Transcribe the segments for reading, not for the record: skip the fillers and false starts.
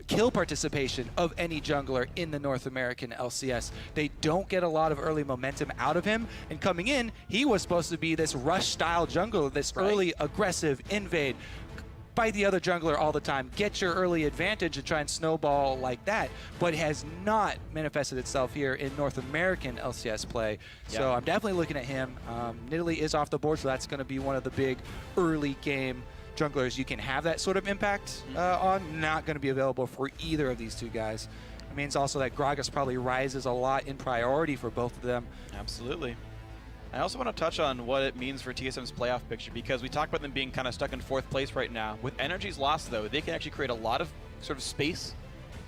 kill participation of any jungler in the North American LCS. They don't get a lot of early momentum out of him, and coming in, he was supposed to be this rush-style jungler, this early aggressive invade, fight the other jungler all the time, get your early advantage and try and snowball like that, but has not manifested itself here in North American LCS play. So I'm definitely looking at him. Nidalee is off the board, so that's going to be one of the big early game junglers you can have that sort of impact on. Not going to be available for either of these two guys. It means also that Gragas probably rises a lot in priority for both of them. Absolutely. I also want to touch on what it means for TSM's playoff picture, because we talked about them being kind of stuck in 4th place right now. With Energy's loss, though, they can actually create a lot of sort of space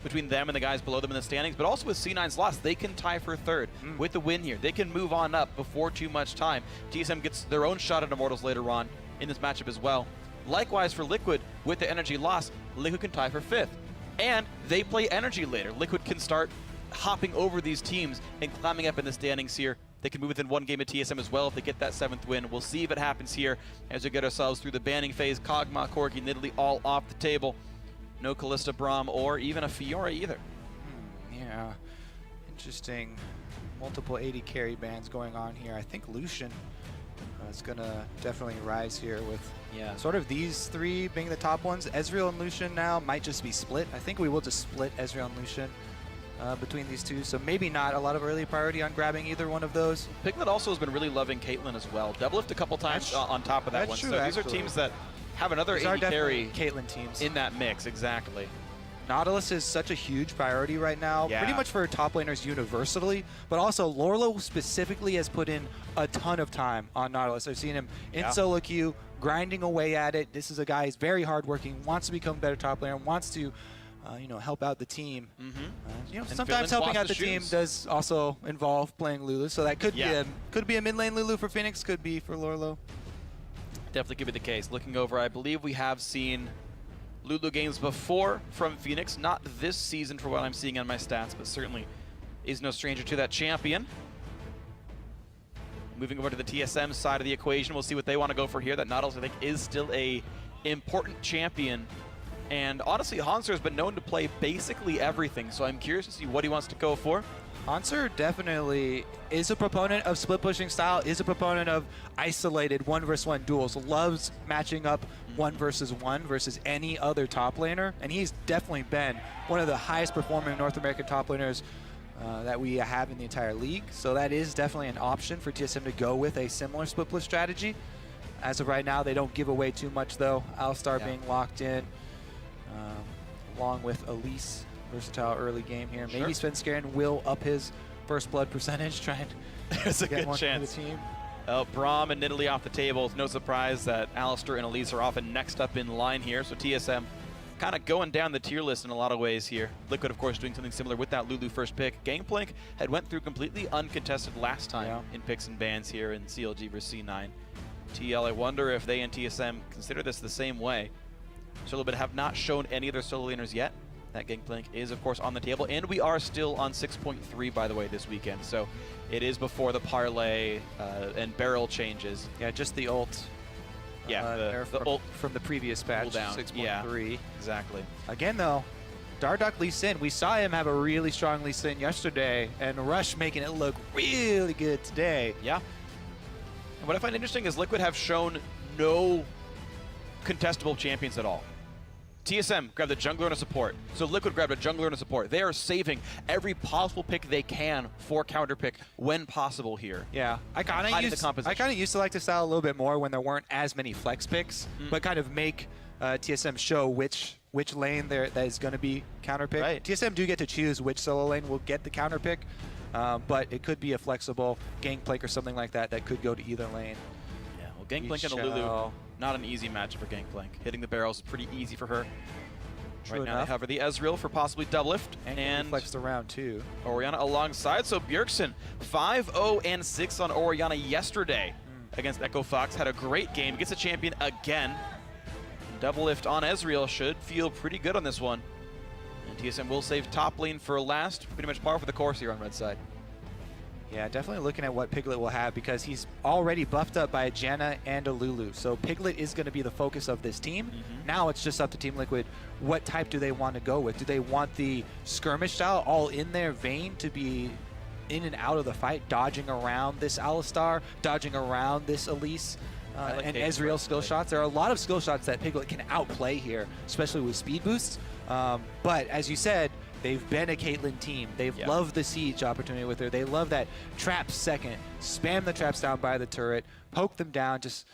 between them and the guys below them in the standings, but also with C9's loss, they can tie for 3rd. With the win here, they can move on up before too much time. TSM gets their own shot at Immortals later on in this matchup as well. Likewise for Liquid, with the Energy loss, Liquid can tie for 5th. And they play Energy later. Liquid can start hopping over these teams and climbing up in the standings here. They can move within 1 game of TSM as well if they get that 7th win. We'll see if it happens here as we get ourselves through the banning phase. Kog'Maw, Corki, Nidalee all off the table. No Kalista, Braum, or even a Fiora either. Yeah, interesting. Multiple 80 carry bans going on here. I think Lucian is going to definitely rise here with sort of these 3 being the top ones. Ezreal and Lucian now might just be split. I think we will just split Ezreal and Lucian between these two, so maybe not a lot of early priority on grabbing either one of those. Piglet also has been really loving Caitlyn as well. Doublelift a couple times on top of that one. True, so these are teams that have another 80 carry Caitlyn teams in that mix, exactly. Nautilus is such a huge priority right now, pretty much for top laners universally, but also Lorlo specifically has put in a ton of time on Nautilus. I've seen him in solo queue, grinding away at it. This is a guy who's very hardworking, wants to become a better top laner, wants to you know, help out the team. You know, sometimes helping out the team does also involve playing Lulu, so that could be a mid lane Lulu for Phoenix, could be for Lorlo. Definitely could be the case. Looking over, I believe we have seen Lulu games before from Phoenix, not this season for what I'm seeing on my stats, but certainly is no stranger to that champion. Moving over to the TSM side of the equation, we'll see what they want to go for here. That Nautilus, I think, is still a important champion. And honestly, Hanser has been known to play basically everything, so I'm curious to see what he wants to go for. Hanser definitely is a proponent of split pushing style, is a proponent of isolated 1v1 duels, loves matching up 1 versus 1 versus any other top laner, and he's definitely been one of the highest performing North American top laners that we have in the entire league. So that is definitely an option for TSM to go with a similar split push strategy. As of right now, they don't give away too much though. Alistar being locked in. Along with Elise, versatile early game here. Maybe Svenskeren will up his first blood percentage, try and There's a get good one chance. for the team. Braum and Nidalee off the table. It's no surprise that Alistar and Elise are often next up in line here. So TSM kind of going down the tier list in a lot of ways here. Liquid, of course, doing something similar with that Lulu first pick. Gangplank had went through completely uncontested last time in picks and bans here in CLG versus C9. TL, I wonder if they and TSM consider this the same way. Solo Bit have not shown any of their solo laners yet. That Gangplank is, of course, on the table. And we are still on 6.3, by the way, this weekend. So it is before the parlay and barrel changes. Yeah, just the ult. Yeah, the ult from the previous patch, 6.3. Yeah, exactly. Again, though, Dardoch Lee Sin, we saw him have a really strong Lee Sin yesterday, and Rush making it look really good today. Yeah. And what I find interesting is Liquid have shown no contestable champions at all. TSM grabbed a jungler and a support. So Liquid grabbed a jungler and a support. They are saving every possible pick they can for counter pick when possible here. Yeah, I kind of used to like this style a little bit more when there weren't as many flex picks, but kind of make TSM show which lane that is going to be counter pick. Right. TSM do get to choose which solo lane will get the counter pick, but it could be a flexible Gangplank or something like that that could go to either lane. Yeah, well, Gangplank and a Lulu, not an easy matchup for Gangplank. Hitting the barrels is pretty easy for her. Right now they hover the Ezreal for possibly doublelift. And flexed around too. Orianna alongside, so Bjergsen 5-0 and 6 on Orianna yesterday against Echo Fox. Had a great game, gets a champion again. Doublelift on Ezreal should feel pretty good on this one. And TSM will save top lane for last. Pretty much par for the course here on red side. Yeah, definitely looking at what Piglet will have because he's already buffed up by a Janna and a Lulu. So Piglet is going to be the focus of this team. Now it's just up to Team Liquid. What type do they want to go with? Do they want the skirmish style all in their vein to be in and out of the fight, dodging around this Alistar, dodging around this Elise like and Kate's Ezreal skill shots? There are a lot of skill shots that Piglet can outplay here, especially with speed boosts. But as you said, they've been a Caitlyn team. They've loved the siege opportunity with her. They love that trap second, spam the traps down by the turret, poke them down, just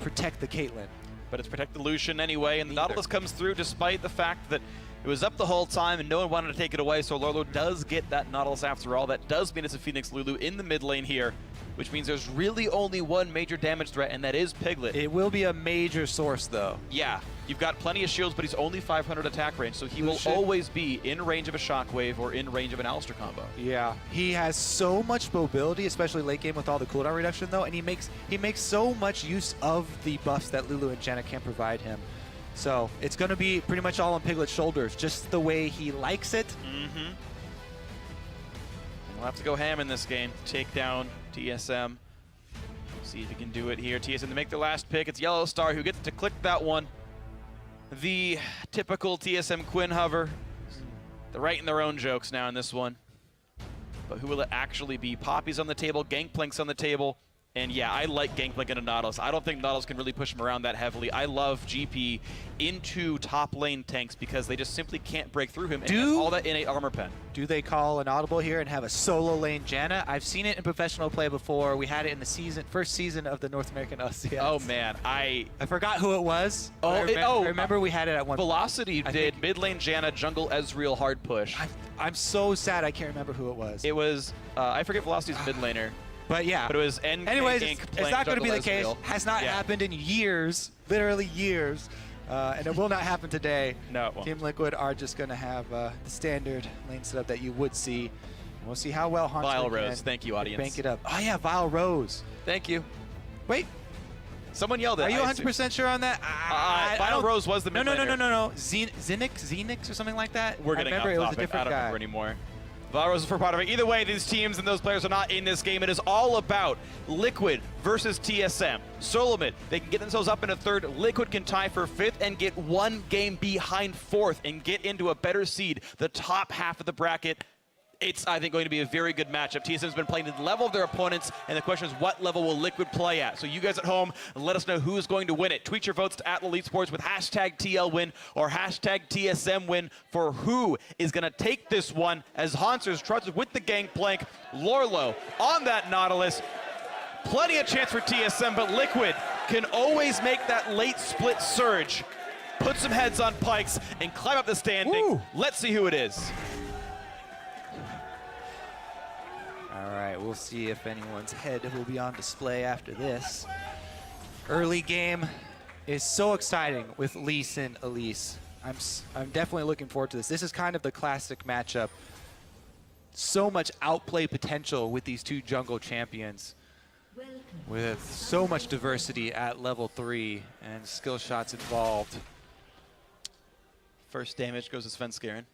protect the Caitlyn. But it's protect the Lucian anyway, and the Nautilus comes through despite the fact that it was up the whole time and no one wanted to take it away, so Lolo does get that Nautilus after all. That does mean it's a Phoenix Lulu in the mid lane here, which means there's really only one major damage threat, and that is Piglet. It will be a major source, though. Yeah, you've got plenty of shields, but he's only 500 attack range, so he will always be in range of a Shockwave or in range of an Alistar combo. Yeah, he has so much mobility, especially late game with all the cooldown reduction, though, and he makes so much use of the buffs that Lulu and Janna can provide him. So it's going to be pretty much all on Piglet's shoulders, just the way he likes it. We'll have to go ham in this game, take down TSM. See if he can do it here. TSM to make the last pick. It's Yellow Star who gets to click that one. The typical TSM Quinn hover. They're writing their own jokes now in this one. But who will it actually be? Poppy's on the table, Gangplank's on the table. And yeah, I like Gangplank and a Nautilus. I don't think Nautilus can really push him around that heavily. I love GP into top lane tanks because they just simply can't break through him and has all that innate armor pen. Do they call an audible here and have a solo lane Janna? I've seen it in professional play before. We had it in the first season of the North American LCS. Oh man, I forgot who it was. I remember we had it at one Velocity did mid lane Janna, jungle Ezreal hard push. I'm so sad I can't remember who it was. It was, I forget Velocity's mid laner. But yeah. But it was anyways, it's not going to be the case. Has not happened in years, literally years. And it will not happen today. No, it won't. Team Liquid are just going to have the standard lane setup that you would see. We'll see how well Haunter Vile Rose, thank you, audience. Bank it up. Oh yeah, Vile Rose. Thank you. Wait. Someone yelled at Are you 100% sure on that? Vile Rose was the mid laner. No. Zenix or something like that? We're getting off topic. It was a different I don't guy. remember anymore. Vile Rose is for part of it. Either way, these teams and those players are not in this game. It is all about Liquid versus TSM. Solomid, they can get themselves up in a third. Liquid can tie for fifth and get one game behind fourth and get into a better seed, the top half of the bracket. It's, I think, going to be a very good matchup. TSM's been playing to the level of their opponents, and the question is, what level will Liquid play at? So you guys at home, let us know who is going to win it. Tweet your votes to @EliteSports with #TLWin or #TSMWin for who is going to take this one as Haunter's trusted with the Gangplank. Lorlo on that Nautilus. Plenty of chance for TSM, but Liquid can always make that late split surge, put some heads on pikes, and climb up the standing. Woo. Let's see who it is. All right, we'll see if anyone's head will be on display after this. Early game is so exciting with Lee Sin Elise. I'm definitely looking forward to this. This is kind of the classic matchup. So much outplay potential with these two jungle champions, with so much diversity at level 3 and skill shots involved. First damage goes to Svenskeren.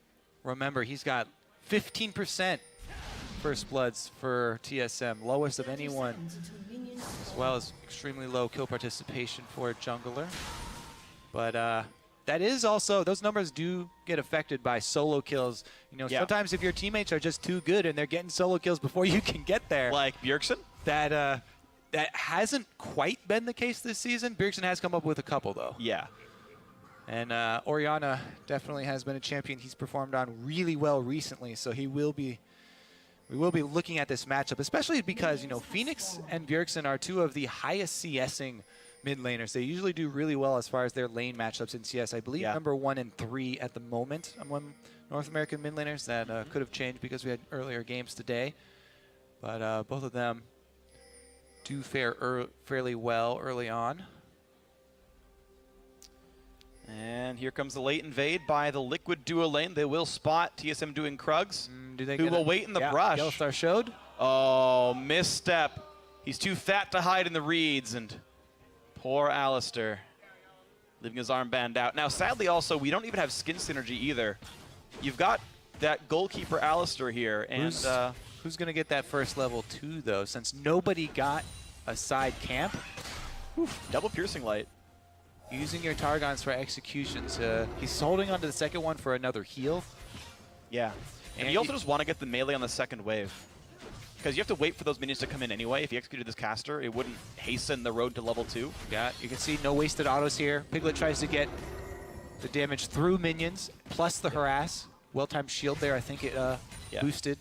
Remember, he's got 15% first bloods for TSM, lowest of anyone, as well as extremely low kill participation for a jungler. But that is also, those numbers do get affected by solo kills. You know, sometimes if your teammates are just too good and they're getting solo kills before you can get there. Like Bjergsen? That hasn't quite been the case this season. Bjergsen has come up with a couple, though. Yeah. And Orianna definitely has been a champion he's performed on really well recently, so we will be looking at this matchup, especially because, you know, Phoenix and Bjergsen are two of the highest CSing mid laners. They usually do really well as far as their lane matchups in CS. I believe number 1 and 3 at the moment among North American mid laners. That could have changed because we had earlier games today. But both of them do fare fairly well early on. And here comes the late invade by the Liquid duo lane. They will spot TSM doing Krugs, who will wait in the brush. Yellowstar showed. Oh, misstep. He's too fat to hide in the reeds, and poor Alistar leaving his armband out. Now, sadly, also, we don't even have skin synergy either. You've got that goalkeeper Alistar here, and Who's going to get that first level 2, though, since nobody got a side camp? Oof, double piercing light. Using your Targons for executions. He's holding on to the second one for another heal. Yeah. And you also just want to get the melee on the second wave. Because you have to wait for those minions to come in anyway. If you executed this caster, it wouldn't hasten the road to level 2. Yeah, you can see no wasted autos here. Piglet tries to get the damage through minions, plus the harass. Well-timed shield there, I think it boosted.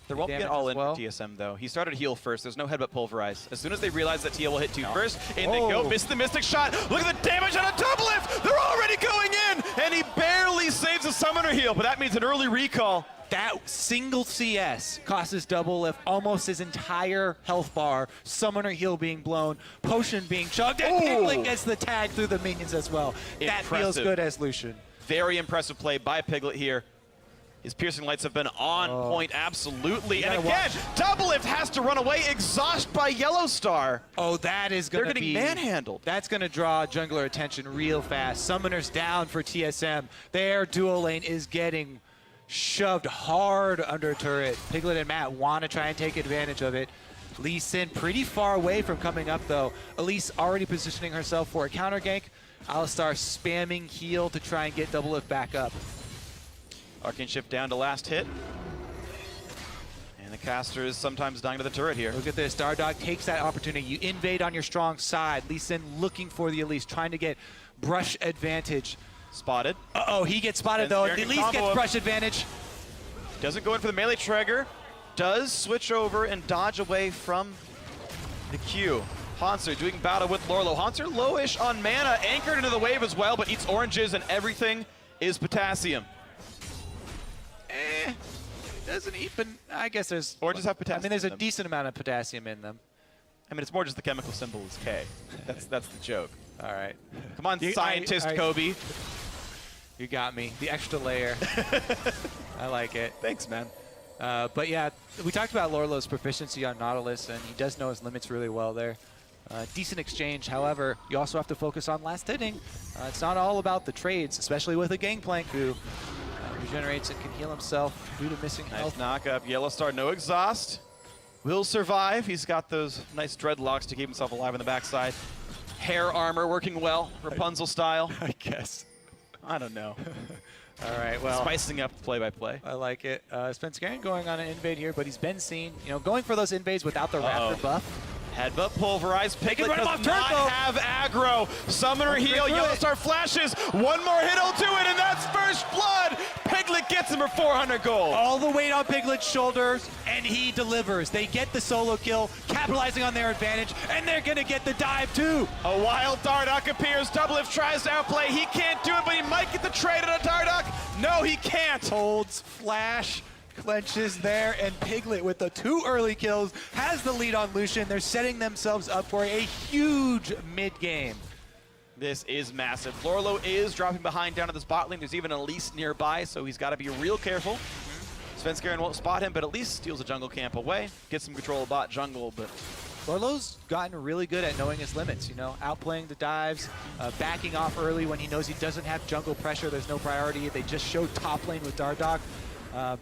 There won't be an all-in for TSM, though. He started heal first. There's no headbutt pulverize. As soon as they realize that TA will hit 2 first, in they go, miss the Mystic shot. Look at the damage on a double lift! They're already going in! And he barely saves a summoner heal, but that means an early recall. That single CS costs double lift almost his entire health bar, summoner heal being blown, potion being chugged, and Piglet gets the tag through the minions as well. That feels good as Lucian. Very impressive play by Piglet here. His piercing lights have been on point, absolutely. And again, double lift has to run away, exhaust by Yellow Star. Oh, that is going to be... They're getting manhandled. That's going to draw jungler attention real fast. Summoners down for TSM. Their dual lane is getting shoved hard under turret. Piglet and Matt want to try and take advantage of it. Lee Sin pretty far away from coming up, though. Elise already positioning herself for a counter gank. Alistar spamming heal to try and get double lift back up. Arcane Shift down to last hit. And the caster is sometimes dying to the turret here. Look at this. Dardog takes that opportunity. You invade on your strong side. Lee Sin looking for the Elise, trying to get brush advantage. Spotted. Uh-oh, he gets spotted, though. The Elise gets brush advantage. Doesn't go in for the melee trigger. Does switch over and dodge away from the Q. Hanser doing battle with Lorlo. Hanser lowish on mana, anchored into the wave as well, but eats oranges and everything is potassium. Doesn't even, I guess there's... Oranges have potassium. I mean, there's a decent amount of potassium in them. I mean, it's more just the chemical symbol is K. That's the joke. All right. Come on, scientist Kobe. You got me. The extra layer. I like it. Thanks, man. But yeah, we talked about Lorlo's proficiency on Nautilus, and he does know his limits really well there. Decent exchange. However, you also have to focus on last hitting. It's not all about the trades, especially with a Gangplank who regenerates and can heal himself due to missing health. Nice knock up. Yellow Star, no exhaust. Will survive. He's got those nice dreadlocks to keep himself alive on the backside. Hair armor working well, Rapunzel style. I guess. I don't know. All right, well. Spicing up the play-by-play. I like it. Spencer going on an invade here, but he's been seen, going for those invades without the Raptor buff. Headbutt pulverized. Piglet does not have aggro. Summoner heal. Yellow Star flashes. One more hit will do it, and that's first blood. Piglet gets him for 400 gold. All the weight on Piglet's shoulders, and he delivers. They get the solo kill, capitalizing on their advantage, and they're going to get the dive, too. A wild Dardock appears. Doublelift tries to outplay. He can't do it, but he might get the trade on a Dardock. No, he can't. Holds flash. Clenches there, and Piglet with the 2 early kills has the lead on Lucian. They're setting themselves up for a huge mid-game. This is massive. Lorlo is dropping behind down to this bot lane. There's even Elise nearby, so he's got to be real careful. Svenskeren won't spot him, but at least steals a jungle camp away. Gets some control of bot jungle, but... Lorlo's gotten really good at knowing his limits, outplaying the dives, backing off early when he knows he doesn't have jungle pressure. There's no priority. They just showed top lane with Dardock.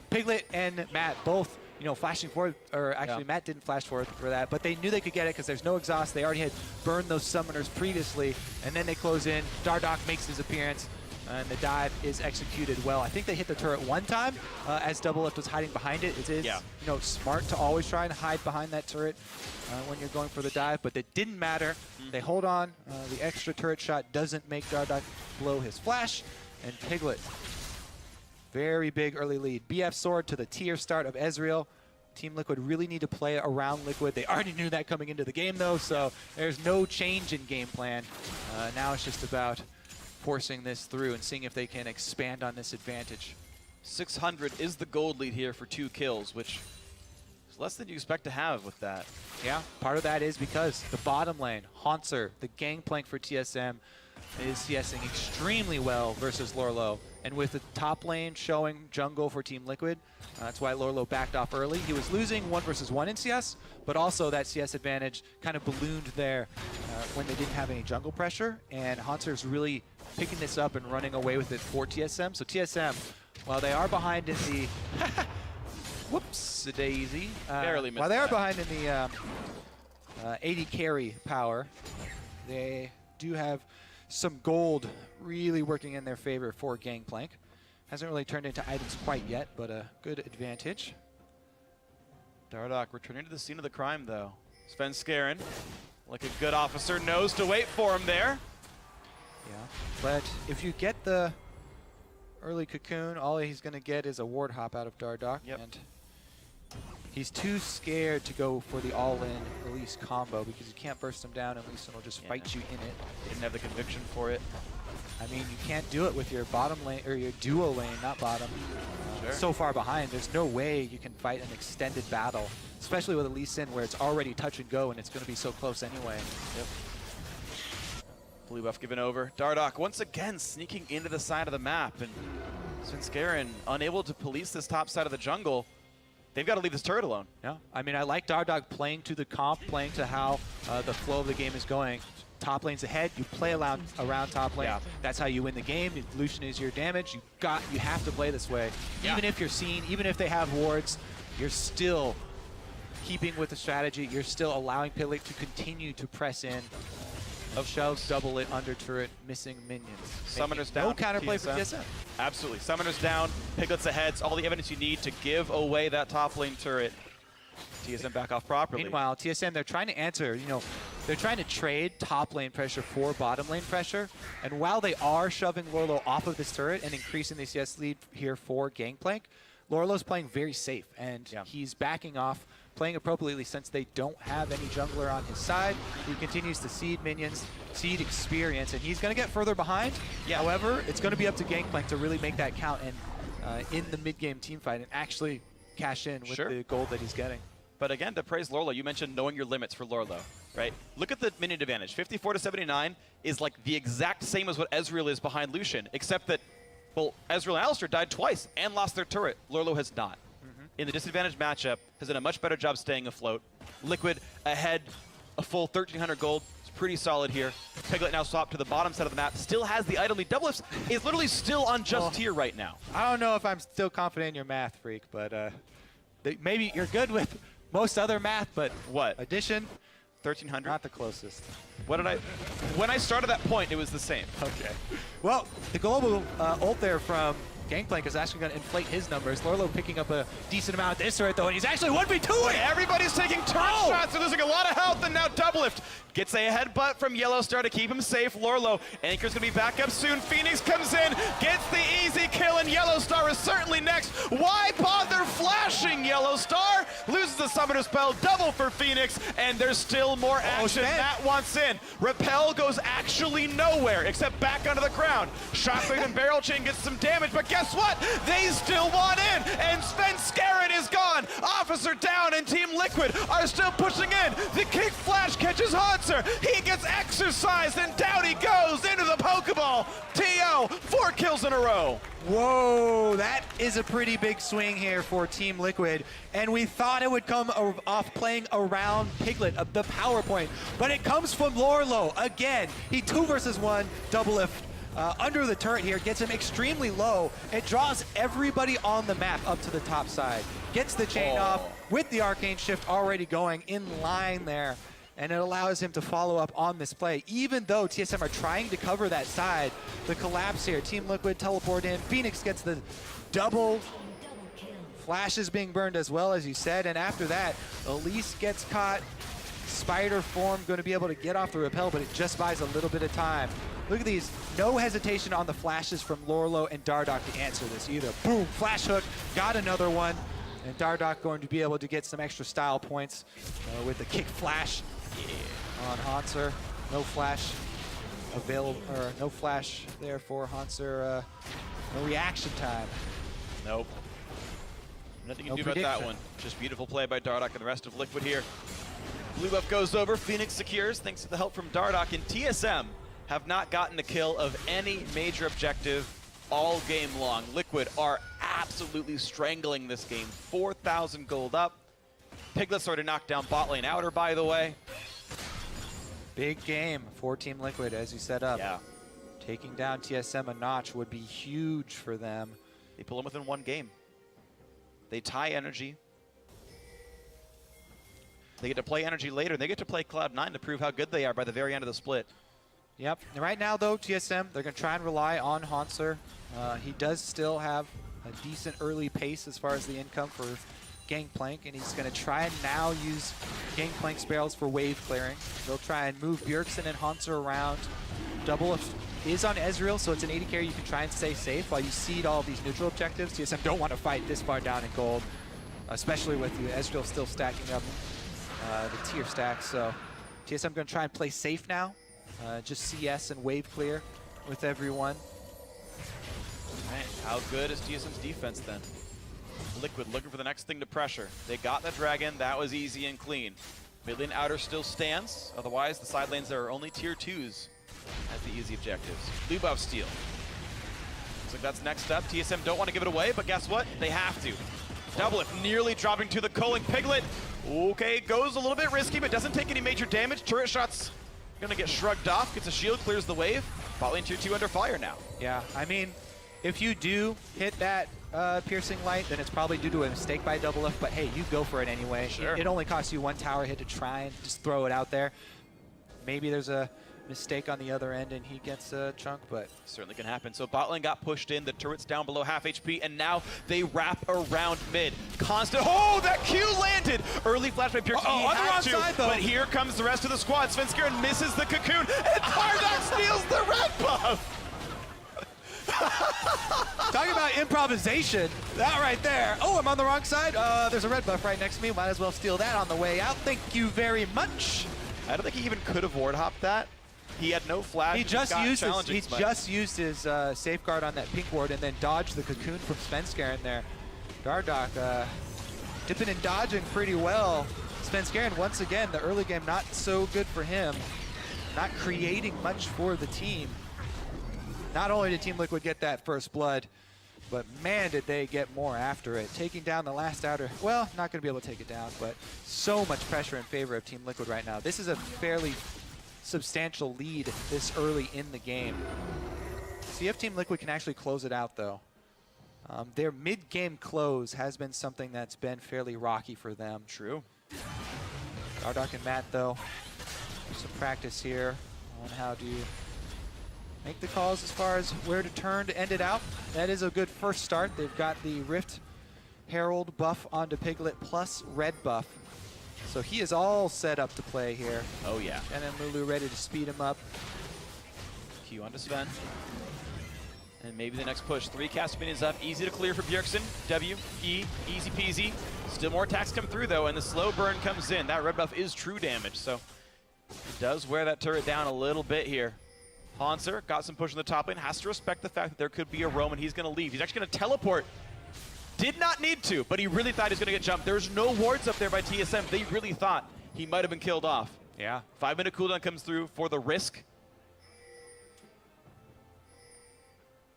Piglet and Matt both, flashing forward, or actually Matt didn't flash forward for that, but they knew they could get it because there's no exhaust. They already had burned those summoners previously, and then they close in. Dardock makes his appearance, and the dive is executed well. I think they hit the turret one time as Doublelift was hiding behind it. It is, smart to always try and hide behind that turret when you're going for the dive, but it didn't matter. They hold on. The extra turret shot doesn't make Dardock blow his flash, and Piglet, very big early lead. BF Sword to the tier start of Ezreal. Team Liquid really need to play around Liquid. They already knew that coming into the game, though, so there's no change in game plan. Now it's just about forcing this through and seeing if they can expand on this advantage. 600 is the gold lead here for 2 kills, which is less than you expect to have with that. Yeah, part of that is because the bottom lane, Hanser, the gangplank for TSM, is CSing extremely well versus Lorlo. And with the top lane showing jungle for Team Liquid, that's why Lorlo backed off early. He was losing 1 versus 1 in CS, but also that CS advantage kind of ballooned there when they didn't have any jungle pressure. And Hanser's really picking this up and running away with it for TSM. So TSM, while they are behind in the Whoops, a daisy. Barely missed While they are that. behind in the 80 carry power, they do have some gold really working in their favor for Gangplank. Hasn't really turned into items quite yet, but a good advantage. Dardoch returning to the scene of the crime, though. Sven Skaren, like a good officer, knows to wait for him there. Yeah, but if you get the early cocoon, all he's going to get is a ward hop out of Dardoch. Yep. And he's too scared to go for the all-in Elise combo because you can't burst him down and Elise will just fight you in it. Didn't have the conviction for it. I mean, you can't do it with your bottom lane, or your duo lane, not bottom. Sure. So far behind, there's no way you can fight an extended battle, especially with a Lee Sin where it's already touch and go and it's going to be so close anyway. Yep. Blue buff given over. Dardoch once again sneaking into the side of the map, and Sven Skaren unable to police this top side of the jungle. They've got to leave this turret alone. Yeah, I mean, I like Dardoch playing to the comp, playing to how the flow of the game is going. Top lane's ahead, you play around top lane. Yeah. That's how you win the game. Lucian is your damage. You have to play this way. Yeah. Even if you're seen, even if they have wards, you're still keeping with the strategy. You're still allowing Piglet to continue to press in. Of shoves, double it, under turret, missing minions. Summoners down. No counterplay for TSM. Absolutely. Summoners down, Piglets ahead. All the evidence you need to give away that top lane turret. TSM back off properly. Meanwhile, TSM, they're trying to answer, they're trying to trade top lane pressure for bottom lane pressure. And while they are shoving Lorlo off of this turret and increasing the CS lead here for Gangplank, Lorlo's playing very safe, and he's backing off, playing appropriately since they don't have any jungler on his side. He continues to seed minions, seed experience, and he's going to get further behind. Yeah. However, it's going to be up to Gangplank to really make that count and in the mid-game teamfight and actually cash in with the gold that he's getting. But again, to praise Lorlo, you mentioned knowing your limits for Lorlo, right? Look at the minion advantage. 54 to 79 is like the exact same as what Ezreal is behind Lucian, except that, well, Ezreal and Alistar died twice and lost their turret. Lorlo has not. In the disadvantaged matchup, has done a much better job staying afloat. Liquid ahead, a full 1,300 gold. It's pretty solid here. Piglet now swapped to the bottom side of the map. Still has the item lead. Doublelift is literally still on just tier right now. I don't know if I'm still confident in your math, Freak, but maybe you're good with most other math, but what? Addition, 1,300? not the closest. What did I... When I started that point, it was the same. Okay. Well, the global ult there from Gangplank is actually going to inflate his numbers. Lorlo picking up a decent amount of this turret, though, and he's actually 1v2ing! Everybody's taking turret shots. They're losing a lot of health, and now Doublelift gets a headbutt from Yellowstar to keep him safe. Lorlo, Anchor's going to be back up soon. Phoenix comes in, gets the easy kill, and Yellowstar is certainly next. Why bother flashing, Yellowstar? Loses the Summoner spell, double for Phoenix, and there's still more action. Matt wants in. Repel goes actually nowhere, except back onto the ground. Shockwave and Barrel Chain gets some damage, but guess what? They still want in, and Sven Skaren is gone. Officer down, and Team Liquid are still pushing in. The kick flash catches Hanser. He gets exercised, and down he goes into the Pokeball. TO, 4 kills in a row. Whoa, that is a pretty big swing here for Team Liquid. And we thought it would come off playing around Piglet, the power point. But it comes from Lorlo again. He 2 versus 1 Doublelift. Under the turret here, gets him extremely low. It draws everybody on the map up to the top side. Gets the chain off with the Arcane Shift already going in line there. And it allows him to follow up on this play. Even though TSM are trying to cover that side, the collapse here, Team Liquid teleport in. Phoenix gets the double. Flash is being burned as well, as you said. And after that, Elise gets caught. Spider form going to be able to get off the repel, but it just buys a little bit of time. Look at these. No hesitation on the flashes from Lorlo and Dardoch to answer this either. Boom, flash hook, got another one. And Dardoch going to be able to get some extra style points with the kick flash on Hanser. No flash available, or no flash there for Hanser. No reaction time. Nope. Nothing you can do about that one. Just beautiful play by Dardoch and the rest of Liquid here. Blue buff goes over, Phoenix secures thanks to the help from Dardoch, and TSM have not gotten the kill of any major objective all game long. Liquid are absolutely strangling this game. 4,000 gold up. Piglet's already knocked down bot lane outer, by the way. Big game for Team Liquid as you set up. Yeah. Taking down TSM a notch would be huge for them. They pull them within 1 game. They tie Energy. They get to play Energy later. They get to play Cloud9 to prove how good they are by the very end of the split. Yep. And right now, though, TSM, they're going to try and rely on Haunser. He does still have a decent early pace as far as the income for Gangplank, and he's going to try and now use Gangplank's barrels for wave clearing. They'll try and move Bjergsen and Haunser around. Double is on Ezreal, so it's an 80 carry. You can try and stay safe while you seed all these neutral objectives. TSM don't want to fight this far down in gold, especially with the Ezreal still stacking up the tier stacks. So TSM going to try and play safe now. Just CS and wave clear with everyone. Right. How good is TSM's defense then? Liquid looking for the next thing to pressure. They got the dragon. That was easy and clean. Mid lane outer still stands. Otherwise, the side lanes there are only tier 2s as the easy objectives. Blue buff steal. Looks like that's next up. TSM don't want to give it away, but guess what? They have to. Double if nearly dropping to the culling Piglet. Okay, goes a little bit risky, but doesn't take any major damage. Turret shots gonna get shrugged off. Gets a shield, clears the wave. Bot lane tier 2 under fire now. Yeah, I mean, if you do hit that piercing light, then it's probably due to a mistake by Double F, but hey, you go for it anyway. Sure. It only costs you one tower hit to try and just throw it out there. Maybe there's a mistake on the other end and he gets a chunk, but certainly can happen. So bot lane got pushed in, the turret's down below half HP, and now they wrap around mid. Constant, oh, that Q landed! Early flash by Bjergsen, he on the had wrong to, side, though. But here comes the rest of the squad. Svenskeren misses the cocoon, and Dardoch steals the red buff! talking about improvisation, that right there. Oh, I'm on the wrong side. There's a red buff right next to me. Might as well steal that on the way out. Thank you very much. I don't think he even could have ward hopped that. He had no flash. He just used his safeguard on that pink ward and then dodged the cocoon from Svenskeren there. Dardoch dipping and dodging pretty well. Svenskeren, once again, the early game not so good for him. Not creating much for the team. Not only did Team Liquid get that first blood, but man, did they get more after it. Taking down the last outer, well, not going to be able to take it down, but so much pressure in favor of Team Liquid right now. This is a fairly substantial lead this early in the game. See if Team Liquid can actually close it out, though. Their mid-game close has been something that's been fairly rocky for them. True. Dardoch and Matt, though, some practice here on how to make the calls as far as where to turn to end it out. That is a good first start. They've got the Rift Herald buff onto Piglet plus red buff. So he is all set up to play here. Oh, yeah. And then Lulu ready to speed him up. Q onto Sven. And maybe the next push. 3 cast minions up. Easy to clear for Bjergsen. W, E, easy peasy. Still more attacks come through, though, and the slow burn comes in. That red buff is true damage, so it does wear that turret down a little bit here. Haunser got some push in the top lane. Has to respect the fact that there could be a roam, and he's going to leave. He's actually going to teleport. Did not need to, but he really thought he was going to get jumped. There's no wards up there by TSM. They really thought he might have been killed off. Yeah. 5-minute cooldown comes through for the risk.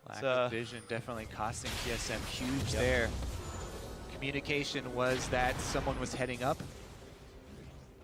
Lack of vision definitely costing TSM huge there. Communication was that someone was heading up.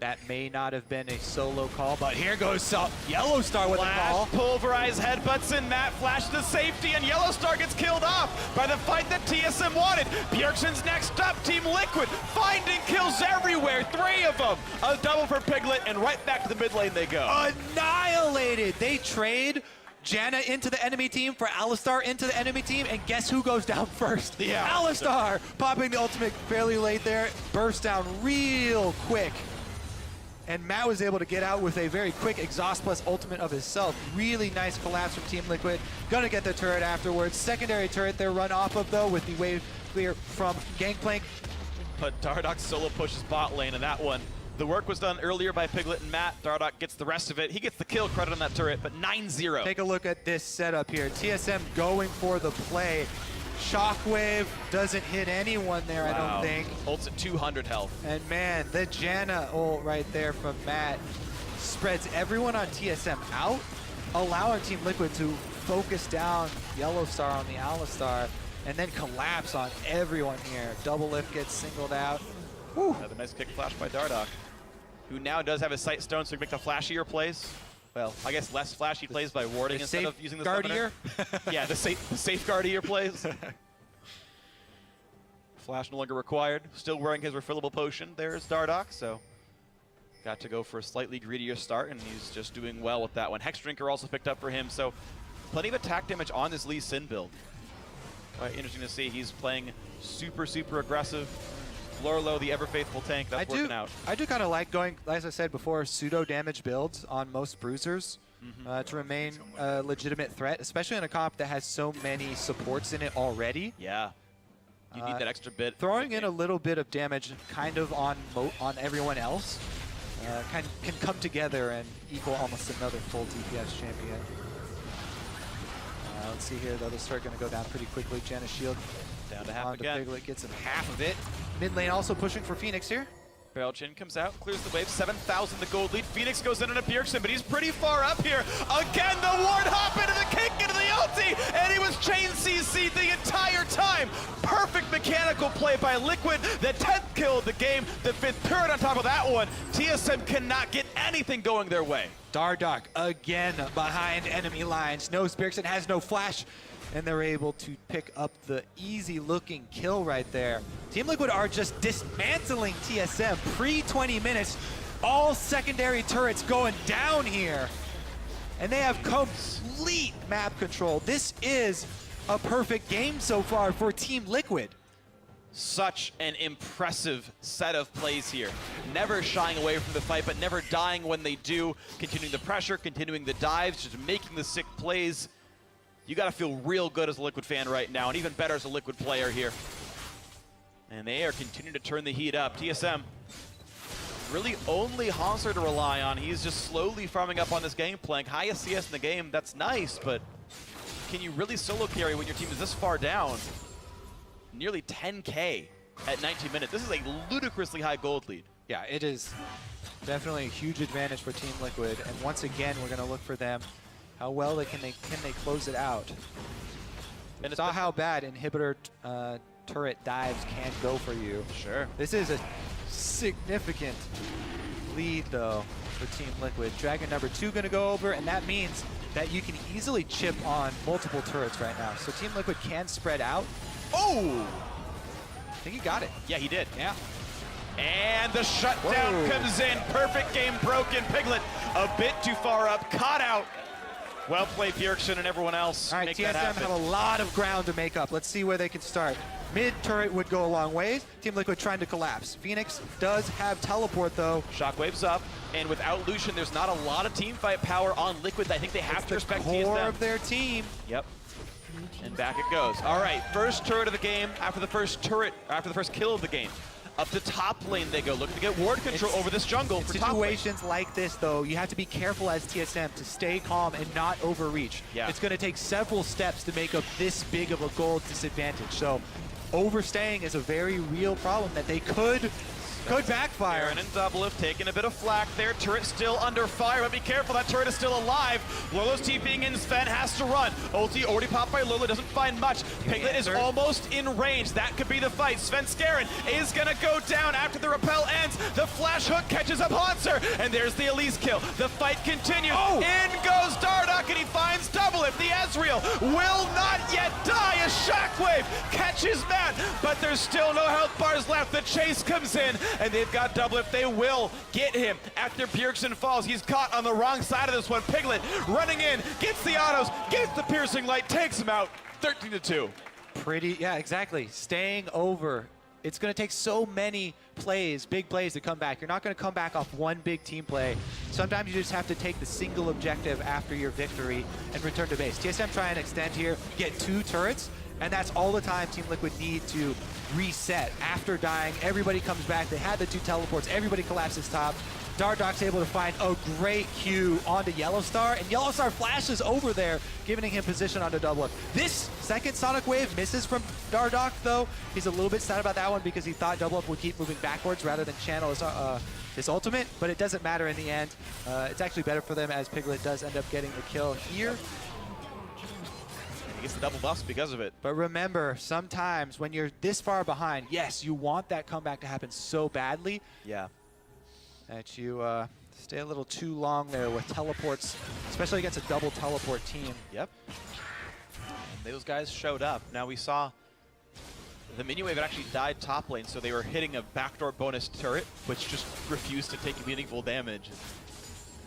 That may not have been a solo call, but here goes Yellowstar with a call. Pulverize headbutts in Matt, flash to safety, and Yellowstar gets killed off by the fight that TSM wanted. Bjergsen's next up, Team Liquid, finding kills everywhere, 3 of them. A double for Piglet, and right back to the mid lane they go. Annihilated. They trade Janna into the enemy team for Alistar into the enemy team, and guess who goes down first? Yeah. Alistar popping the ultimate fairly late there, burst down real quick. And Matt was able to get out with a very quick exhaust plus ultimate of himself. Really nice collapse from Team Liquid. Gonna get the turret afterwards. Secondary turret they're run off of, though, with the wave clear from Gangplank. But Dardoch solo pushes bot lane, and that one, the work was done earlier by Piglet and Matt. Dardoch gets the rest of it. He gets the kill credit on that turret, but 9-0. Take a look at this setup here. TSM going for the play. Shockwave doesn't hit anyone there, I don't think. Ult's at 200 health. And man, the Janna ult right there from Matt spreads everyone on TSM out, allowing Team Liquid to focus down Yellowstar on the Alistar, and then collapse on everyone here. Double lift gets singled out. Whew. Another nice kick flash by Dardoch, who now does have a sight stone, so he can make the flashier plays. Well, I guess less flashy plays by warding instead of using the summoner. Yeah, the safeguardier plays. Flash no longer required. Still wearing his refillable potion. There's Dardoch, so got to go for a slightly greedier start, and he's just doing well with that one. Hex Drinker also picked up for him, so plenty of attack damage on this Lee Sin build. Quite interesting to see. He's playing super, super aggressive. Lorlo, the ever-faithful tank, that's working out. I do kind of like going, as I said before, pseudo-damage builds on most bruisers to remain a legitimate threat, especially in a comp that has so many supports in it already. Yeah. You need that extra bit. Throwing in a little bit of damage kind of on everyone else can come together and equal almost another full DPS champion. Let's see here, though. The start going to go down pretty quickly. Janus shield down to half again. Piglet gets him half of it. Mid lane also pushing for Phoenix here. Barrel Chin comes out, clears the wave, 7,000 the gold lead. Phoenix goes in on a Bjergsen, but he's pretty far up here. Again, the ward hop into the kick, into the ulti, and he was chain CC'd the entire time. Perfect mechanical play by Liquid. The 10th kill of the game, the 5th turret on top of that one. TSM cannot get anything going their way. Dardoch again behind enemy lines. Knows Bjergsen has no flash, and they're able to pick up the easy-looking kill right there. Team Liquid are just dismantling TSM pre-20 minutes. All secondary turrets going down here. And they have complete map control. This is a perfect game so far for Team Liquid. Such an impressive set of plays here. Never shying away from the fight, but never dying when they do. Continuing the pressure, continuing the dives, just making the sick plays. You got to feel real good as a Liquid fan right now, and even better as a Liquid player here. And they are continuing to turn the heat up. TSM, really only Hanser to rely on. He's just slowly farming up on this game, playing highest CS in the game. That's nice, but can you really solo carry when your team is this far down? Nearly 10K at 19 minutes. This is a ludicrously high gold lead. Yeah, it is definitely a huge advantage for Team Liquid. And once again, we're going to look for them. How well can they close it out? And saw how bad inhibitor turret dives can go for you. Sure. This is a significant lead, though, for Team Liquid. Dragon number 2 going to go over, and that means that you can easily chip on multiple turrets right now. So Team Liquid can spread out. Oh! I think he got it. Yeah, he did. Yeah. And the shutdown comes in. Perfect game broken. Piglet a bit too far up, caught out. Well played, Bjergsen and everyone else. All right, TSM have a lot of ground to make up. Let's see where they can start. Mid turret would go a long ways. Team Liquid trying to collapse. Phoenix does have teleport, though. Shockwave's up, and without Lucian, there's not a lot of team fight power on Liquid. I think they have to respect TSM. The core of their team. Yep. And back it goes. All right, first turret of the game after the first kill of the game. Up to top lane they go, looking to get ward control over this jungle for top lane. Situations like this, though, you have to be careful as TSM to stay calm and not overreach. Yeah. It's going to take several steps to make up this big of a gold disadvantage. So overstaying is a very real problem that they could backfire. Aaron and Doublelift taking a bit of flack there. Turret still under fire, but be careful, that turret is still alive. Lolo's TPing in, Sven has to run. Ulti already popped by Lolo, doesn't find much. Piglet is almost in range. That could be the fight. Sven Skaren is gonna go down after the rappel ends. The flash hook catches up Hanser, and there's the Elise kill. The fight continues. Oh. In goes Dardoch, and he finds Doublelift. The Ezreal will not yet die. A shockwave catches Matt, but there's still no health bars left. The chase comes in, and they've got Doublelift. They will get him after Bjergsen falls. He's caught on the wrong side of this one. Piglet running in, gets the autos, gets the piercing light, takes him out. 13-2. Yeah, exactly. Staying over. It's going to take so many plays, big plays, to come back. You're not going to come back off one big team play. Sometimes you just have to take the single objective after your victory and return to base. TSM try and extend here, get 2 turrets, and that's all the time Team Liquid need to reset. After dying, everybody comes back. They had the 2 teleports. Everybody collapses top. Dardoch's able to find a great Q onto Yellowstar, and Yellowstar flashes over there, giving him position onto Doublelift. This second Sonic Wave misses from Dardoch, though. He's a little bit sad about that one because he thought Doublelift would keep moving backwards rather than channel his ultimate, but it doesn't matter in the end. It's actually better for them as Piglet does end up getting the kill here. He gets the double buffs because of it. But remember, sometimes when you're this far behind, yes, you want that comeback to happen so badly. Yeah. That you stay a little too long there with teleports, especially against a double teleport team. Yep. And those guys showed up. Now we saw The minion wave actually died top lane, so they were hitting a backdoor bonus turret, which just refused to take meaningful damage.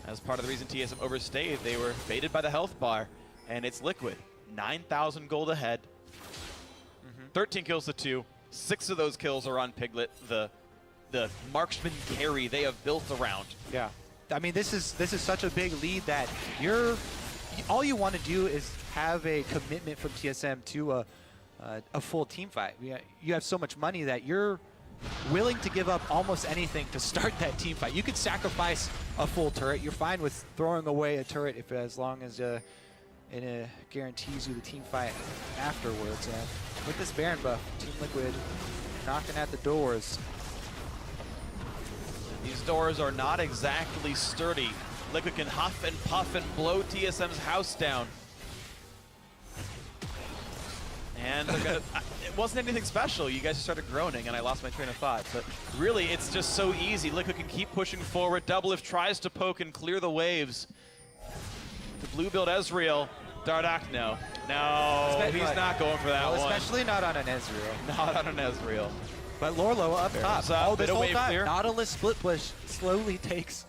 As part of the reason TSM overstayed, they were baited by the health bar, and it's Liquid. 9,000 gold ahead. 13 kills to 2. 6 of those kills are on Piglet, the marksman carry they have built around. Yeah. I mean, this is such a big lead that all you want to do is have a commitment from TSM to a full team fight. You have so much money that you're willing to give up almost anything to start that team fight. You could sacrifice a full turret. You're fine with throwing away a turret as long as it guarantees you the team fight afterwards. And with this Baron buff, Team Liquid knocking at the doors. These doors are not exactly sturdy. Liquid can huff and puff and blow TSM's house down. And they're gonna, it wasn't anything special. You guys started groaning and I lost my train of thought. But really, it's just so easy. Liquid can keep pushing forward. Doublelift tries to poke and clear the waves. The blue build Ezreal. Dardak, no. No, he's not going for that one. Especially not on an Ezreal. Not on an Ezreal. But Lorlo up top. All this whole time, clear. Nautilus split push slowly takes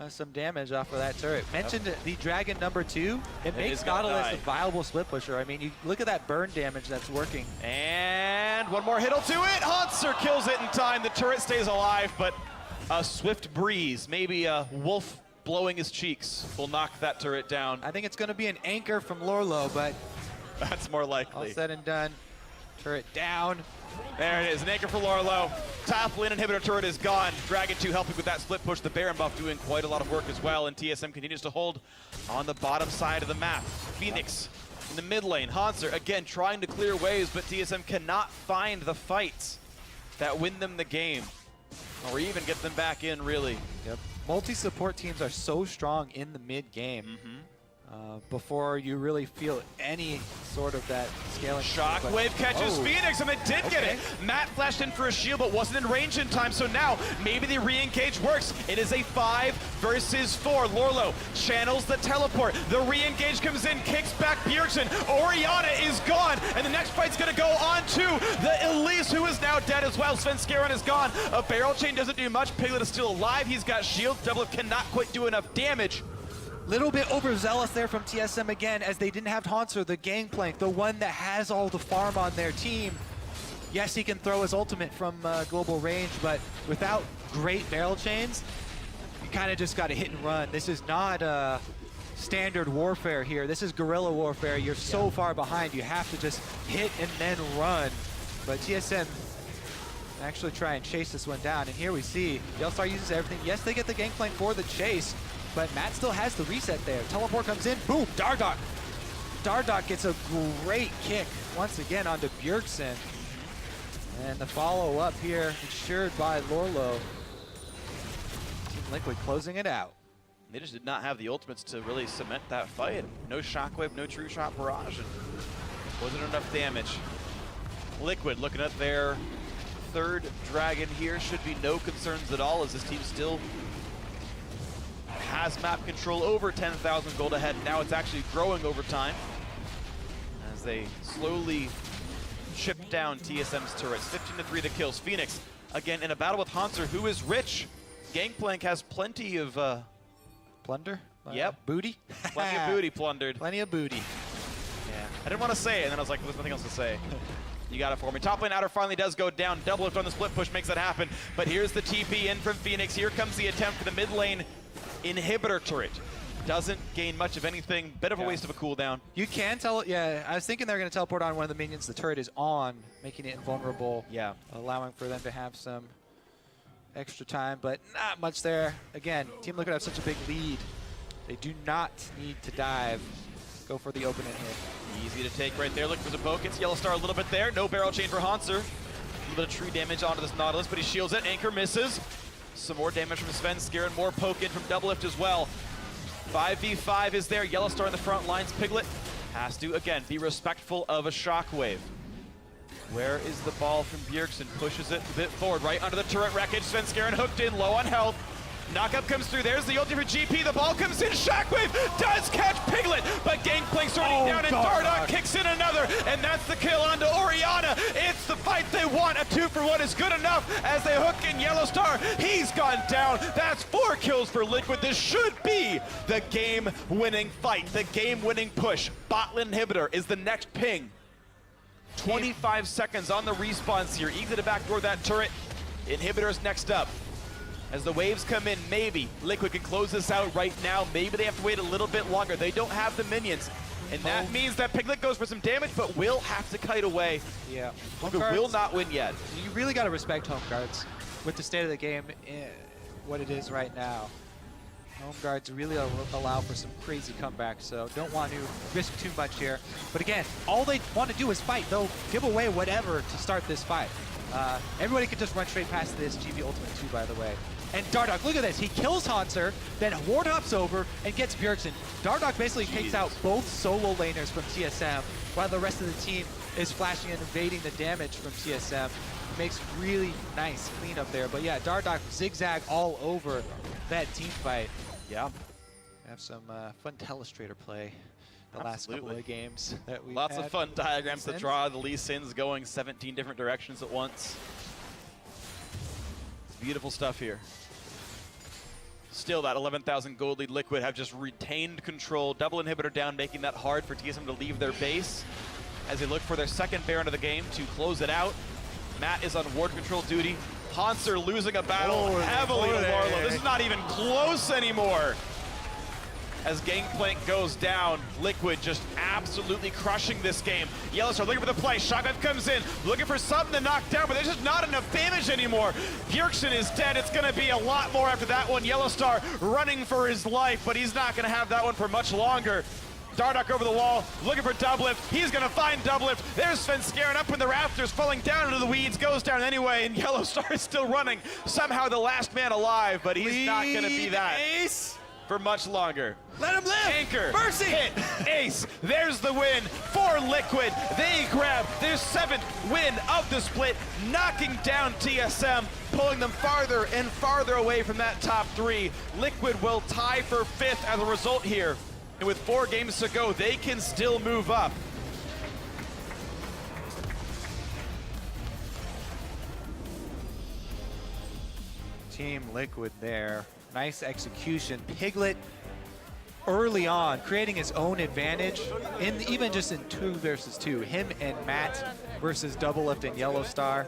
some damage off of that turret. Mentioned the Dragon #2. It makes Nautilus a viable split pusher. I mean, you look at that burn damage that's working. And one more hit'll do it. Hanser kills it in time. The turret stays alive, but a swift breeze, maybe a wolf blowing his cheeks, will knock that turret down. I think it's going to be an anchor from Lorlo, but that's more likely. All said and done, turret down. There it is, an anchor for Lorlo. Top lane inhibitor turret is gone. Dragon 2 helping with that split push. The Baron buff doing quite a lot of work as well, and TSM continues to hold on the bottom side of the map. Phoenix in the mid lane. Hanser again trying to clear waves, but TSM cannot find the fights that win them the game, or even get them back in, really. Yep. Multi-support teams are so strong in the mid game. Before you really feel any sort of that scaling. Shockwave catches Phoenix, and they did get it. Matt flashed in for a shield, but wasn't in range in time, so now maybe the re-engage works. It is a 5 versus 4. Lorlo channels the teleport. The re-engage comes in, kicks back Bjergsen. Orianna is gone, and the next fight's gonna go on to the Elise, who is now dead as well. Svenskeren is gone. A barrel chain doesn't do much. Piglet is still alive. He's got shield. Doublelift cannot quite do enough damage. Little bit overzealous there from TSM again, as they didn't have Hanser, the gangplank, the one that has all the farm on their team. Yes, he can throw his ultimate from global range, but without great barrel chains, you kind of just got to hit and run. This is not standard warfare here. This is guerrilla warfare. You're so far behind, you have to just hit and then run. But TSM actually try and chase this one down, and here we see Yellstar uses everything. Yes, they get the gangplank for the chase, but Matt still has the reset there. Teleport comes in, boom, Dardak. Dardak gets a great kick once again onto Bjergsen. And the follow-up here ensured by Lorlo. Team Liquid closing it out. They just did not have the ultimates to really cement that fight. No Shockwave, no True Shot Barrage, and wasn't enough damage. Liquid looking at their third dragon here. Should be no concerns at all, as this team still has map control, over 10,000 gold ahead. Now it's actually growing over time as they slowly chip down TSM's turrets. 15-3 the kills. Phoenix again in a battle with Hanser, who is rich. Gangplank has plenty of plunder. Yep, booty. Plenty of booty plundered. Plenty of booty. Yeah, I didn't want to say it, and then I was like, there's nothing else to say. You got it for me. Top lane outer finally does go down. Doublelift on the split push makes that happen. But here's the TP in from Phoenix. Here comes the attempt for the mid lane inhibitor turret. Doesn't gain much of anything. Bit of a waste of a cooldown. You can tell, yeah, I was thinking they were going to teleport on one of the minions. The turret is on, making it invulnerable. Yeah. Allowing for them to have some extra time, but not much there. Again, Team Liquid have such a big lead. They do not need to dive. Go for the opening hit. Easy to take right there. Looking for the poke. It's Yellowstar a little bit there. No barrel chain for Hanser. A little bit of true damage onto this Nautilus, but he shields it. Anchor misses. Some more damage from Svenskeren. More poke in from Doublelift as well. 5v5 is there. Yellowstar in the front lines. Piglet has to, again, be respectful of a Shockwave. Where is the ball from Bjergsen? Pushes it a bit forward, right under the turret wreckage. Svenskeren hooked in, low on health. Knockup comes through. There's the ulti for GP. The ball comes in. Shockwave does catch Piglet, but Gangplank's running down, and Dardoch kicks in another, and that's the kill onto Orianna. It's the fight they want. A 2-for-1 is good enough as they hook in Yellowstar. He's gone down. That's 4 kills for Liquid. This should be the game-winning fight, the game-winning push. Botland inhibitor is the next ping. 25 seconds on the respawns here. Easy to backdoor that turret. Inhibitor's next up. As the waves come in, maybe Liquid can close this out right now. Maybe they have to wait a little bit longer. They don't have the minions. And that means that Piglet goes for some damage, but will have to kite away. Yeah. Liquid will not win yet. You really got to respect home guards with the state of the game, what it is right now. Home guards really allow for some crazy comebacks, so don't want to risk too much here. But again, all they want to do is fight. They'll give away whatever to start this fight. Everybody can just run straight past this GP Ultimate 2, by the way. And Dardoch, look at this. He kills Hanser, then Ward hops over and gets Bjergsen. Dardoch basically takes out both solo laners from TSM, while the rest of the team is flashing and evading the damage from TSM. Makes really nice cleanup there. But yeah, Dardoch zigzag all over that team fight. Yeah. Have some fun telestrator play the last couple of games that we Lots of fun diagrams to draw. The Lee Sin's going 17 different directions at once. It's beautiful stuff here. Still, that 11,000 gold lead. Liquid have just retained control. Double inhibitor down, making that hard for TSM to leave their base as they look for their second Baron of the game to close it out. Matt is on ward control duty. Hanser losing a battle heavily to Warlow. This is not even close anymore. As Gangplank goes down, Liquid just absolutely crushing this game. Yellowstar looking for the play. Shotgun comes in, looking for something to knock down, but there's just not enough damage anymore. Bjergsen is dead. It's going to be a lot more after that one. Yellowstar running for his life, but he's not going to have that one for much longer. Dardoch over the wall, looking for Doublift. He's going to find Doublift. There's Svenskeren up in the rafters, falling down into the weeds, goes down anyway, and Yellowstar is still running. Somehow the last man alive, but he's not going to be that for much longer. Let him live! Anchor, Mercy! hit, ace. There's the win for Liquid. They grab their 7th win of the split, knocking down TSM, pulling them farther and farther away from that top 3. Liquid will tie for 5th as a result here. And with 4 games to go, they can still move up. Team Liquid there. Nice execution. Piglet early on creating his own advantage, even just in 2 versus 2. Him and Matt versus Doublift and Yellowstar.